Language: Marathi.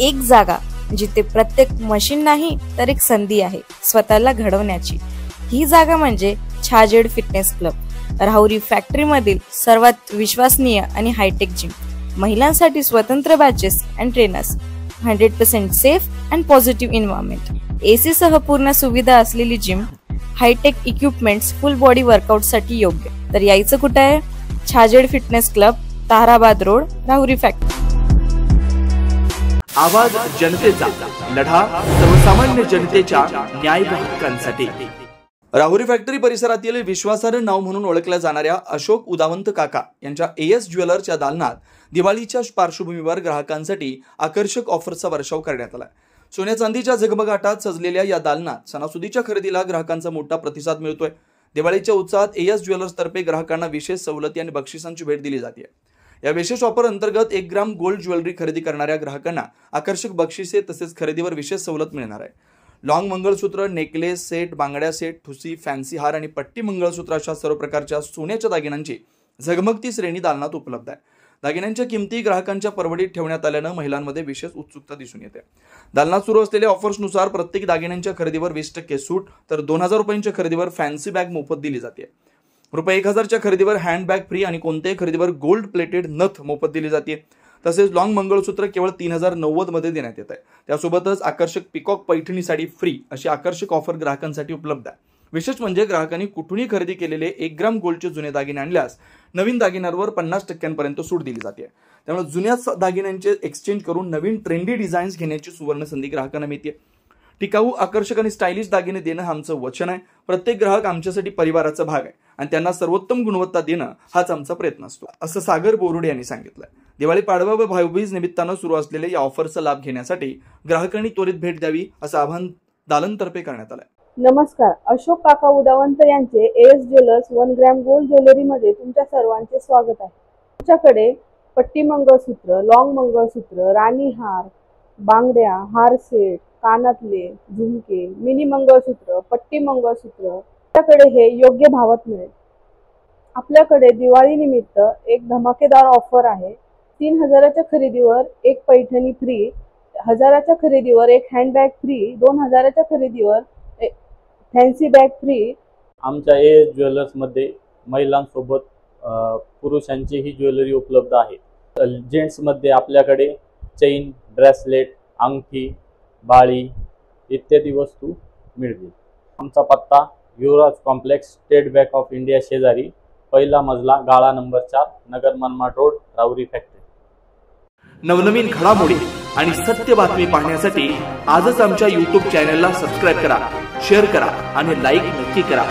एक जागा जिथे प्रत्येक मशीन नाही तर एक संधी आहे स्वतःला घडवण्याची। ही जागा म्हणजे Chhajed fitness club, Rahuri factory मधील सर्वात विश्वसनीय आणि हायटेक जिम। महिलांसाठी स्वतंत्र batches and trainers, 100% safe and positive environment, AC सह पूर्ण सुविधा असलेली जिम, hi-tech equipments, full body workout साठी योग्य। तर यायचं कुठे आहे? Chhajed fitness club, Tarabad road, Rahuri factory. आवाज जनतेचा, लढा सर्वसामान्य जनतेच्या न्याय व हक्कांसाठी। राहुरी फॅक्टरी परिसरातील विश्वासार्ह नाव म्हणून ओळखल्या जाणाऱ्या अशोक उदावंत काका यांच्या एएस ज्वेलर्सच्या दालनात दिवाळीच्या पार्श्वभूमीवर ग्राहकांसाठी आकर्षक ऑफरचा वर्षाव करण्यात आला। सोन्या चांदीच्या झगमगाटात सजलेल्या या दालनात सणासुदीच्या खरेदीला ग्राहकांचा मोठा प्रतिसाद मिळतोय। दिवाळीच्या उत्साहात एएस ज्वेलर्स तर्फे ग्राहकांना विशेष सवलती आणि बक्षिसांची भेट दिली जाते। या विशेष ऑफर अंतर्गत 1 ग्राम गोल्ड ज्वेलरी खरेदी करणाऱ्या ग्राहकांना आकर्षक बक्षिसे तसेच खरेदीवर विशेष सवलत मिळणार आहे। लॉंग मंगळसूत्र, नेकलेस सेट, बांगड्या सेट, ठुसी, फॅन्सी हार आणि पट्टी मंगळसूत्र अशा सर्व प्रकारच्या सोन्याच्या दागिन्यांची झगमगती श्रेणी दालनात उपलब्ध आहे। दागिन्यांच्या किमती ग्राहकांच्या परवडीत ठेवण्यात आल्यानं महिलांमध्ये विशेष उत्सुकता दिसून येते। दालनात सुरू असलेल्या ऑफर्सनुसार प्रत्येक दागिन्यांच्या खरेदीवर 20% सूट, तर 2000 रुपयांच्या खरेदीवर फॅन्सी बॅग मोफत दिली जाते। रुपये 1000च्या खरेदीवर हँडबॅग फ्री आणि कोणत्याही खरेदीवर गोल्ड प्लेटेड नथ मोफत दिली जाते। तसेच लॉंग मंगळसूत्र केवळ 3090 मध्ये देण्यात येत आहे। त्यासोबतच आकर्षक पिकॉक पैठणी साडी फ्री अशी आकर्षक ऑफर ग्राहकांसाठी उपलब्ध आहे। विशेष म्हणजे ग्राहकांनी कुठूनही खरेदी केलेले 1 ग्राम गोल्डचे जुने दागिने आणल्यास नवीन दागिन्यांवर 50% सूट दिली जाते। त्यामुळे जुन्या दागिन्यांचे एक्सचेंज करून नवीन ट्रेंडी डिझाईन्स घेण्याची सुवर्ण संधी ग्राहकांना मिळते। टिकाऊ, आकर्षक आणि स्टायलिश दागिने देणं आमचं वचन आहे। प्रत्येक ग्राहक आमच्यासाठी परिवाराचा भाग आहे आणि त्यांना सर्वोत्तम गुणवत्ता देणं हाच आमचा प्रयत्न असतो, असं सागर बोरुडे यांनी सांगितलं। दिवाळी पाडवा व भाऊबीज निमित्तानं सुरू असलेल्या या ऑफरचा लाभ घेण्यासाठी ग्राहकांनी त्वरित भेट द्यावी असं आवाहन दालनतर्फे करण्यात आलं। नमस्कार, अशोक काका उदावंत यांचे as jewellers 1 gram gold jewellery मध्ये तुमच्या सर्वांचे स्वागत आहे। तुमच्याकडे पट्टी मंगळसूत्र, लॉंग मंगळसूत्र, राणी हार, बांगड्या, हार सेट, कानातले, झुमके, मिनी मंगळसूत्र, पट्टी मंगळसूत्र आपल्याकडे हे योग्य भावात मिळेल। आपल्याकडे दिवाळी निमित्त एक धमाकेदार ऑफर आहे। 3000च्या खरेदीवर एक पैठणी फ्री, 1000च्या खरेदीवर एक हँडबॅग फ्री, 2000च्या खरेदीवर फॅन्सी बॅग फ्री। आमच्या एएस ज्वेलर्स मध्ये महिलांसोबत पुरुषांची ही ज्वेलरी उपलब्ध आहे। जेंट्स मध्ये आपल्याकडे चेन, ब्रेसलेट, अंगठी, बाळी इत्यादी वस्तू मिळतील। आमचा पत्ता Yuvraj complex, State Bank of India शेजारी, पहिला मजला, गाळा number 4, Nagar Manmad road, Rahuri factory. नवनवीन घडामोडी आणि सत्य बातमी पाहण्यासाठी आजच आमच्या YouTube चॅनलला सबस्क्राइब करा, शेअर करा आणि लाईक नक्की करा।